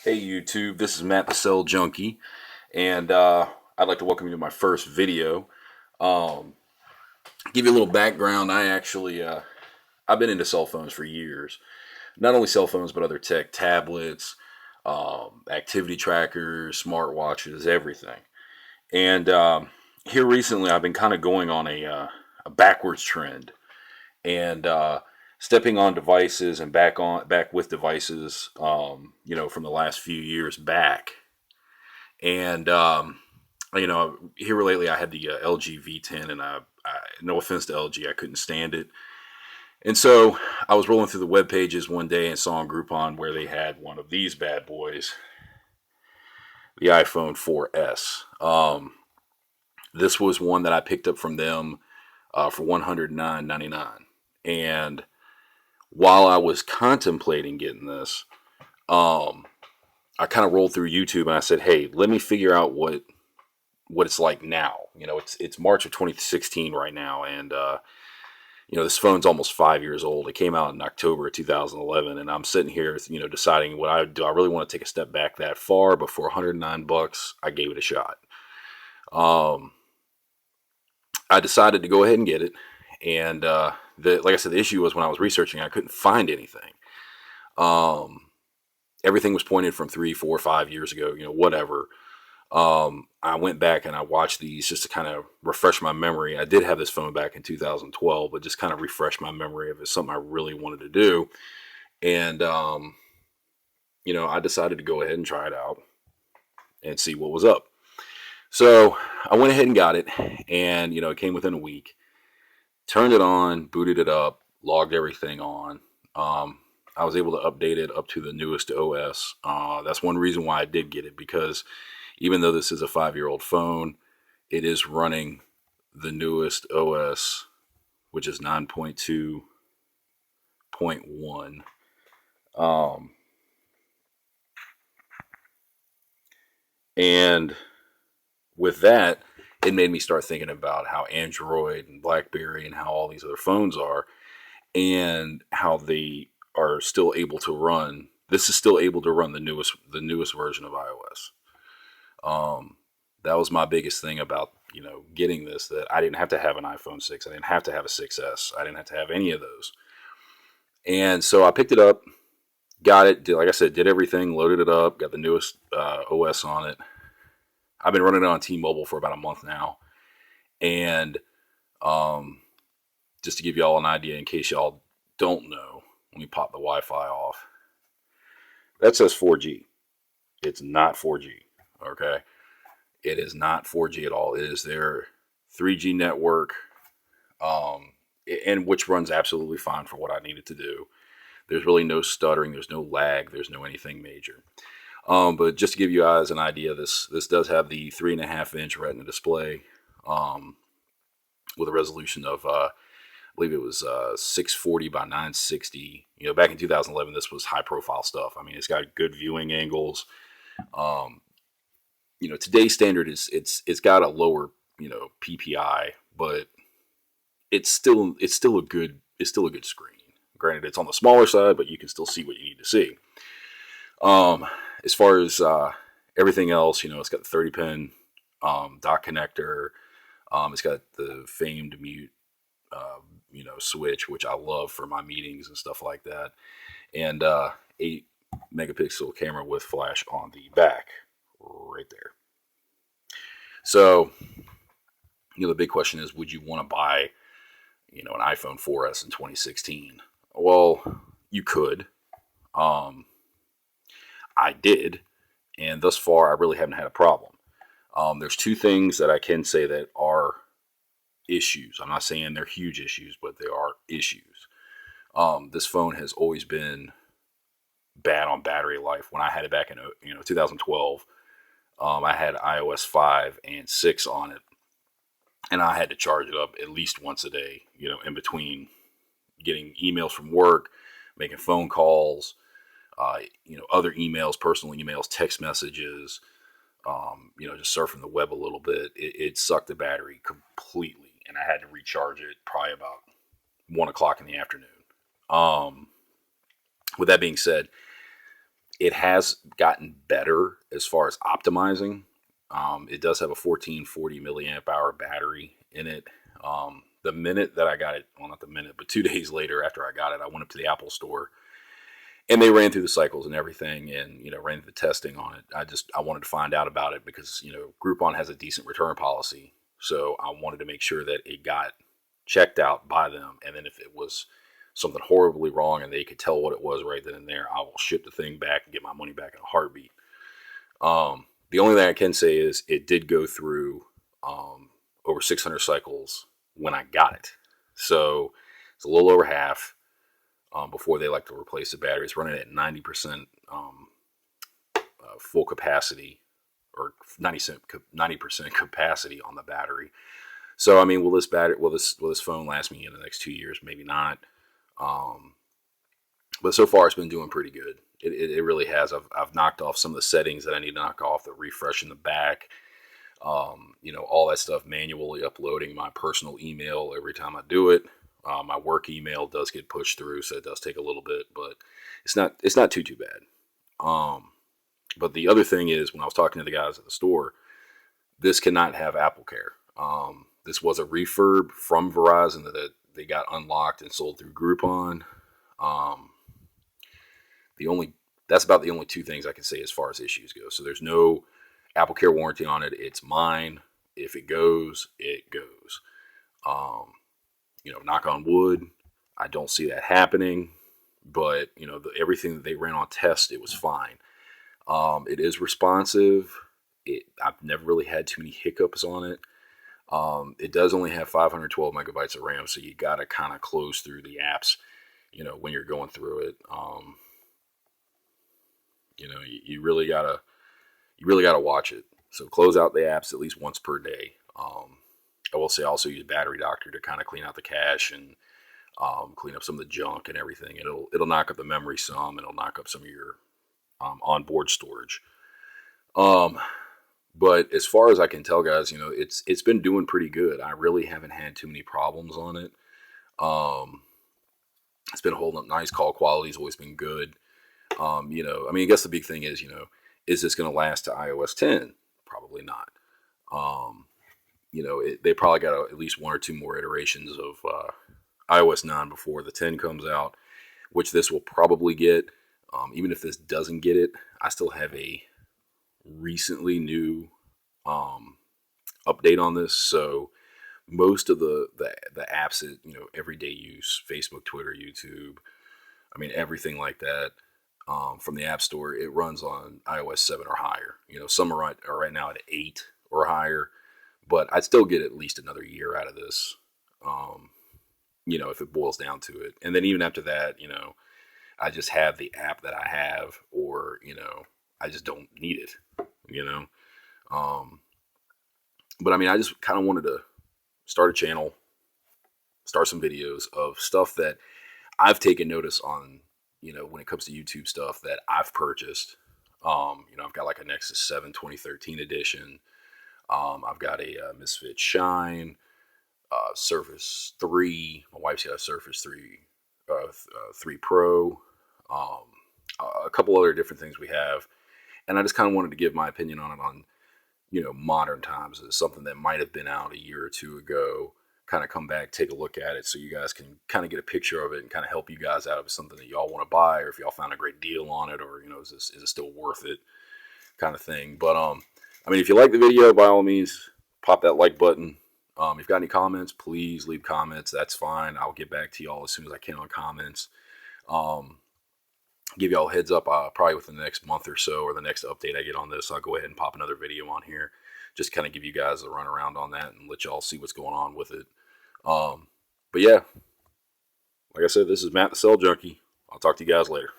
Hey YouTube, this is Matt the Cell Junkie, and I'd like to welcome you to my first video. Um, give you a little background. I've been into cell phones for years. Not only cell phones, but other tech, tablets, activity trackers, smartwatches, everything. And here recently, I've been kind of going on a backwards trend, and stepping on devices and back with devices. From the last few years back. And here lately, I had the LG V10, and no offense to LG, I couldn't stand it. And so I was rolling through the web pages one day and saw on Groupon where they had one of these bad boys, the iPhone 4S. This was one that I picked up from them for $109.99. And while I was contemplating getting this, um, I kind of rolled through YouTube and I said, "Hey, let me figure out what it's like now." It's March of 2016 right now, and this phone's almost 5 years old. It came out in October of 2011, and I'm sitting here, deciding what I do. I really want to take a step back that far, but for $109, I gave it a shot. Um, I decided to go ahead and get it, and like I said, the issue was when I was researching, I couldn't find anything. Um, Everything was pointed from 3, 4, 5 years ago, whatever. I went back and I watched these just to kind of refresh my memory. I did have this phone back in 2012, but just kind of refresh my memory of it. Something I really wanted to do. And, I decided to go ahead and try it out and see what was up. So I went ahead and got it. And, it came within a week. Turned it on, booted it up, logged everything on. I was able to update it up to the newest OS. That's one reason why I did get it, because even though this is a 5-year-old phone, it is running the newest OS, which is 9.2.1. And with that, it made me start thinking about how Android and BlackBerry and how all these other phones are, and how they are still able to run. This is still able to run the newest version of iOS. Um, that was my biggest thing about getting this, that I didn't have to have an iPhone 6. I didn't have to have a 6S. I didn't have to have any of those. And so I picked it up, got it, like I said, did everything, loaded it up, got the newest OS on it. I've been running it on T-Mobile for about a month now. And um, just to give y'all an idea, in case y'all don't know, let me pop the Wi-Fi off. That says 4G. It's not 4G. Okay. It is not 4G at all. It is their 3G network, um, and which runs absolutely fine for what I needed to do. There's really no stuttering. There's no lag. There's no anything major. But just to give you guys an idea, this does have the 3.5-inch Retina display, um, with a resolution of I believe it was 640 by 960. Back in 2011, this was high profile stuff. I mean, it's got good viewing angles. Um, Today's standard is it's got a lower PPI, but it's still a good screen. Granted, it's on the smaller side, but you can still see what you need to see. Um, as far as everything else, it's got the 30 pin dock connector. It's got the famed mute, switch, which I love for my meetings and stuff like that, and 8 megapixel camera with flash on the back, right there. So, the big question is, would you want to buy, an iPhone 4S in 2016? Well, you could. Um, I did, and thus far, I really haven't had a problem. There's two things that I can say that are issues. I'm not saying they're huge issues, but they are issues. This phone has always been bad on battery life. When I had it back in 2012, I had iOS 5 and 6 on it, and I had to charge it up at least once a day. In between getting emails from work, making phone calls, other emails, personal emails, text messages, just surfing the web a little bit. It sucked the battery completely, and I had to recharge it probably about 1 o'clock in the afternoon. Um, with that being said, It has gotten better as far as optimizing. It does have a 1440 milliamp hour battery in it. The minute that I got it, well, not the minute, but 2 days later after I got it, I went up to the Apple store and they ran through the cycles and everything, and ran the testing on it. I wanted to find out about it because Groupon has a decent return policy, so I wanted to make sure that it got checked out by them, and then if it was something horribly wrong and they could tell what it was right then and there, I will ship the thing back and get my money back in a heartbeat. The only thing I can say is it did go through over 600 cycles when I got it, so it's a little over half. Before they like to replace the battery. It's running at 90% full capacity, or 90% capacity on the battery. So I mean, will this phone last me in the next 2 years? Maybe not. But so far it's been doing pretty good. It really has. I've knocked off some of the settings that I need to knock off. The refresh in the back. All that stuff, manually uploading my personal email every time I do it. My work email does get pushed through, so it does take a little bit, but it's not too bad. But the other thing is, when I was talking to the guys at the store, this cannot have AppleCare. This was a refurb from Verizon that they got unlocked and sold through Groupon. That's about the only two things I can say as far as issues go. So there's no AppleCare warranty on it. It's mine. If it goes, it goes. Knock on wood, I don't see that happening, but everything that they ran on test, it was fine. It is responsive. I've never really had too many hiccups on it. It does only have 512 megabytes of RAM, so you got to kind of close through the apps, when you're going through it. You really gotta watch it. So close out the apps at least once per day. I will say also use Battery Doctor to kind of clean out the cache and clean up some of the junk and everything. It'll knock up the memory some. It'll knock up some of your onboard storage. But as far as I can tell, guys, it's been doing pretty good. I really haven't had too many problems on it. It's been holding up nice. Call quality's always been good. I guess the big thing is this going to last to iOS 10? Probably not. They probably got at least one or two more iterations of iOS 9 before the 10 comes out, which this will probably get. Even if this doesn't get it, I still have a recently new update on this. So most of the apps that, everyday use, Facebook, Twitter, YouTube, everything like that, from the App Store, it runs on iOS 7 or higher. Some are right now at 8 or higher. But I'd still get at least another year out of this, if it boils down to it. And then even after that, I just have the app that I have, or, I just don't need it, But I just kind of wanted to start a channel, start some videos of stuff that I've taken notice on, when it comes to YouTube stuff that I've purchased. I've got like a Nexus 7 2013 edition. I've got a Misfit Shine, Surface 3. My wife's got a Surface 3, 3 Pro, a couple other different things we have. And I just kind of wanted to give my opinion on it on, modern times. It's something that might have been out a year or two ago. Kind of come back, take a look at it so you guys can kind of get a picture of it and kind of help you guys out if it's something that y'all want to buy, or if y'all found a great deal on it, or, is it still worth it kind of thing. But, if you like the video, by all means, pop that like button. If you've got any comments, please leave comments. That's fine. I'll get back to y'all as soon as I can on comments. Give y'all a heads up, probably within the next month or so, or the next update I get on this, I'll go ahead and pop another video on here. Just kind of give you guys a run around on that and let y'all see what's going on with it. But yeah, like I said, this is Matt the Cell Junkie. I'll talk to you guys later.